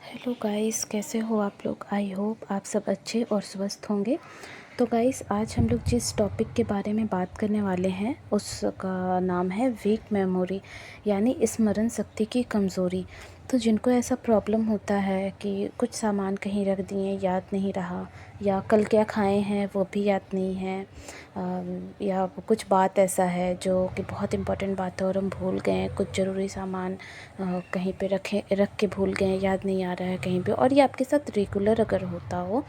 Hello guys, कैसे हो आप लोग। आई होप आप सब अच्छे और स्वस्थ होंगे। तो गाइस, आज हम लोग जिस टॉपिक के बारे में बात करने वाले हैं उसका नाम है वीक मेमोरी, यानी स्मरण शक्ति की कमज़ोरी। तो जिनको ऐसा प्रॉब्लम होता है कि कुछ सामान कहीं रख दिए, याद नहीं रहा, या कल क्या खाए हैं वो भी याद नहीं है, या कुछ बात ऐसा है जो कि बहुत इम्पोर्टेंट बात है और हम भूल गए हैं, कुछ ज़रूरी सामान कहीं पे रख के भूल गए हैं, याद नहीं आ रहा है कहीं पे, और ये आपके साथ रेगुलर अगर होता हो,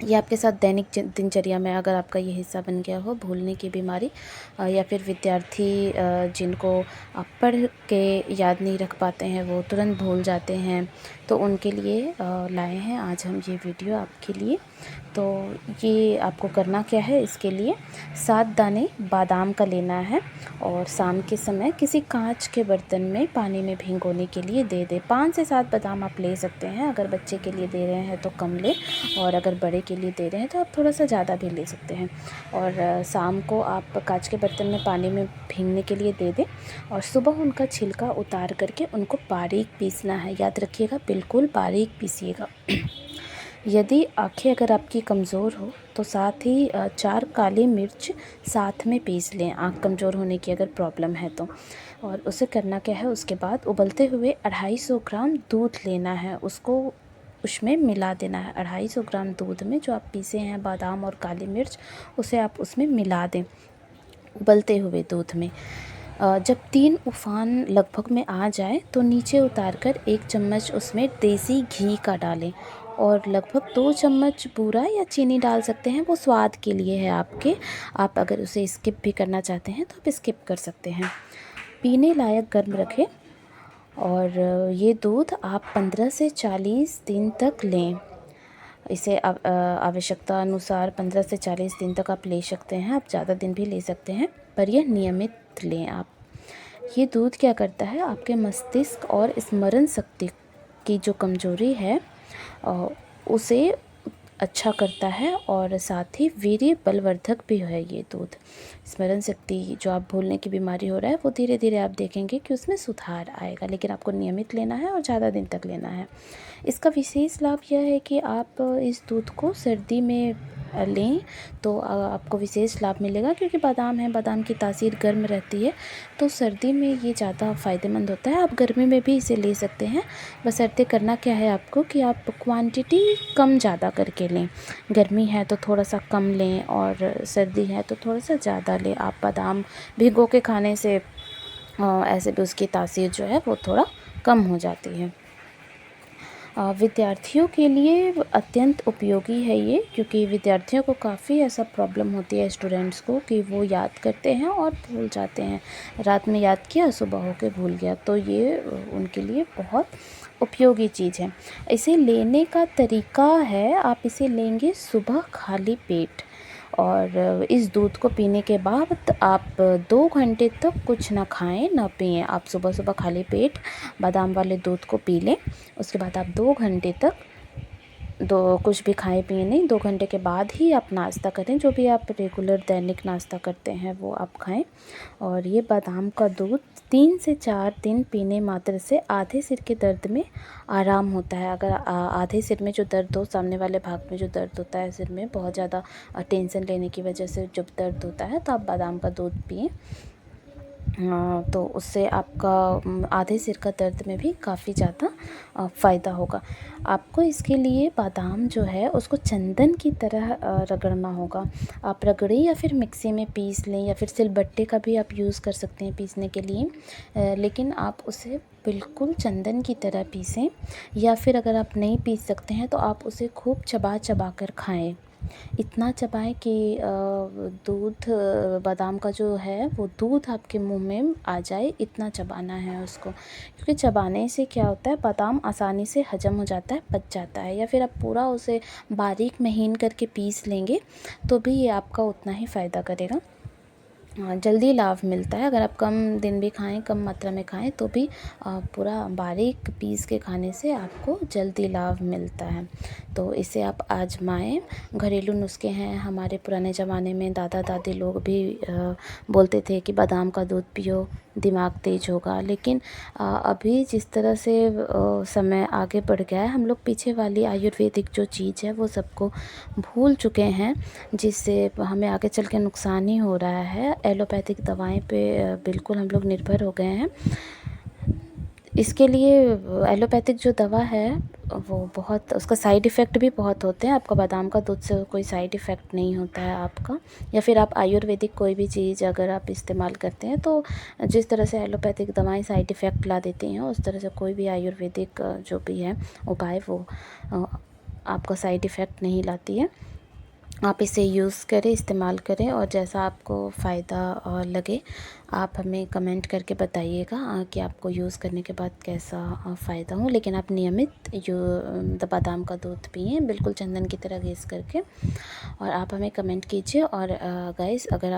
ये आपके साथ दैनिक दिनचर्या में अगर आपका ये हिस्सा बन गया हो भूलने की बीमारी, या फिर विद्यार्थी जिनको आप पढ़ के याद नहीं रख पाते हैं, वो तुरंत भूल जाते हैं, तो उनके लिए लाए हैं आज हम ये वीडियो आपके लिए। तो ये आपको करना क्या है, इसके लिए 7 दाने बादाम का लेना है और शाम के समय किसी कांच के बर्तन में पानी में भिगोने के लिए दे दें। 5 से 7 बादाम आप ले सकते हैं। अगर बच्चे के लिए दे रहे हैं तो कम लें, और अगर बड़े के लिए दे रहे हैं तो आप थोड़ा सा ज़्यादा भी ले सकते हैं। और शाम को आप कांच के बर्तन में पानी में भीगने के लिए दे दें और सुबह उनका छिलका उतार करके उनको बारीक पीसना है। याद रखिएगा, बिल्कुल बारीक पीसिएगा। यदि आँखें अगर आपकी कमज़ोर हो तो साथ ही 4 काली मिर्च साथ में पीस लें, आँख कमज़ोर होने की अगर प्रॉब्लम है तो। और उसे करना क्या है, उसके बाद उबलते हुए 250 ग्राम दूध लेना है, उसको उसमें मिला देना है। 250 ग्राम दूध में जो आप पीसे हैं बादाम और काली मिर्च, उसे आप उसमें मिला दें उबलते हुए दूध में। जब 3 उफान लगभग में आ जाए तो नीचे उतार कर 1 चम्मच उसमें देसी घी का डालें, और लगभग 2 चम्मच बूरा या चीनी डाल सकते हैं, वो स्वाद के लिए है आपके। आप अगर उसे स्किप भी करना चाहते हैं तो आप स्किप कर सकते हैं। पीने लायक गर्म रखें, और ये दूध आप 15 से 40 दिन तक लें। इसे आवश्यकता अनुसार 15 से 40 दिन तक आप ले सकते हैं, आप ज़्यादा दिन भी ले सकते हैं, पर यह नियमित लें आप। ये दूध क्या करता है, आपके मस्तिष्क और स्मरण शक्ति की जो कमज़ोरी है उसे अच्छा करता है, और साथ ही वीर्य बलवर्धक भी है ये दूध। स्मरण शक्ति जो आप भूलने की बीमारी हो रहा है वो धीरे धीरे आप देखेंगे कि उसमें सुधार आएगा, लेकिन आपको नियमित लेना है और ज़्यादा दिन तक लेना है। इसका विशेष लाभ यह है कि आप इस दूध को सर्दी में लें तो आपको विशेष लाभ मिलेगा, क्योंकि बादाम है, बादाम की तासीर गर्म रहती है, तो सर्दी में ये ज़्यादा फ़ायदेमंद होता है। आप गर्मी में भी इसे ले सकते हैं, बशर्ते करना क्या है आपको कि आप क्वांटिटी कम ज़्यादा करके लें। गर्मी है तो थोड़ा सा कम लें, और सर्दी है तो थोड़ा सा ज़्यादा लें। आप बादाम भिगो के खाने से ऐसे भी उसकी तासीर जो है वो थोड़ा कम हो जाती है। विद्यार्थियों के लिए अत्यंत उपयोगी है ये, क्योंकि विद्यार्थियों को काफ़ी ऐसा प्रॉब्लम होती है स्टूडेंट्स को कि वो याद करते हैं और भूल जाते हैं। रात में याद किया, सुबह होके भूल गया, तो ये उनके लिए बहुत उपयोगी चीज़ है। इसे लेने का तरीका है, आप इसे लेंगे सुबह खाली पेट, और इस दूध को पीने के बाद आप 2 घंटे तक कुछ ना खाएं ना पिएं। आप सुबह सुबह खाली पेट बादाम वाले दूध को पी लें, उसके बाद आप 2 घंटे तक कुछ भी खाएं पिए नहीं। 2 घंटे के बाद ही आप नाश्ता करें, जो भी आप रेगुलर दैनिक नाश्ता करते हैं वो आप खाएं। और ये बादाम का दूध 3 से 4 दिन पीने मात्र से आधे सिर के दर्द में आराम होता है। अगर आधे सिर में जो दर्द हो, सामने वाले भाग में जो दर्द होता है सिर में, बहुत ज़्यादा टेंशन लेने की वजह से जब दर्द होता है, तो आप बादाम का दूध पिएं, तो उससे आपका आधे सिर का दर्द में भी काफ़ी ज़्यादा फ़ायदा होगा। आपको इसके लिए बादाम जो है उसको चंदन की तरह रगड़ना होगा। आप रगड़े या फिर मिक्सी में पीस लें, या फिर सिलबट्टे का भी आप यूज़ कर सकते हैं पीसने के लिए, लेकिन आप उसे बिल्कुल चंदन की तरह पीसें। या फिर अगर आप नहीं पीस सकते हैं तो आप उसे खूब चबा चबा कर खाएं। इतना चबाएं कि दूध बादाम का जो है वो दूध आपके मुंह में आ जाए, इतना चबाना है उसको। क्योंकि चबाने से क्या होता है, बादाम आसानी से हजम हो जाता है, पच जाता है। या फिर आप पूरा उसे बारीक महीन करके पीस लेंगे तो भी ये आपका उतना ही फ़ायदा करेगा। जल्दी लाभ मिलता है। अगर आप कम दिन भी खाएं, कम मात्रा में खाएं, तो भी पूरा बारीक पीस के खाने से आपको जल्दी लाभ मिलता है। तो इसे आप आजमाएं। घरेलू नुस्खे हैं, हमारे पुराने ज़माने में दादा दादी लोग भी बोलते थे कि बादाम का दूध पियो दिमाग तेज होगा। लेकिन अभी जिस तरह से समय आगे बढ़ गया है, हम लोग पीछे वाली आयुर्वेदिक जो चीज़ है वो सबको भूल चुके हैं, जिससे हमें आगे चल के नुकसान ही हो रहा है। एलोपैथिक दवाएं पे बिल्कुल हम लोग निर्भर हो गए हैं। इसके लिए एलोपैथिक जो दवा है वो बहुत, उसका साइड इफ़ेक्ट भी बहुत होते हैं। आपका बादाम का दूध से कोई साइड इफ़ेक्ट नहीं होता है आपका, या फिर आप आयुर्वेदिक कोई भी चीज़ अगर आप इस्तेमाल करते हैं तो जिस तरह से एलोपैथिक दवाएं साइड इफ़ेक्ट ला देती हैं, उस तरह से कोई भी आयुर्वेदिक जो भी है उपाय वो आपका साइड इफ़ेक्ट नहीं लाती है। आप इसे यूज़ करें, इस्तेमाल करें, और जैसा आपको फ़ायदा लगे आप हमें कमेंट करके बताइएगा कि आपको यूज़ करने के बाद कैसा फ़ायदा हो। लेकिन आप नियमित बादाम का दूध पिएं, बिल्कुल चंदन की तरह घिस करके, और आप हमें कमेंट कीजिए। और गाइस, अगर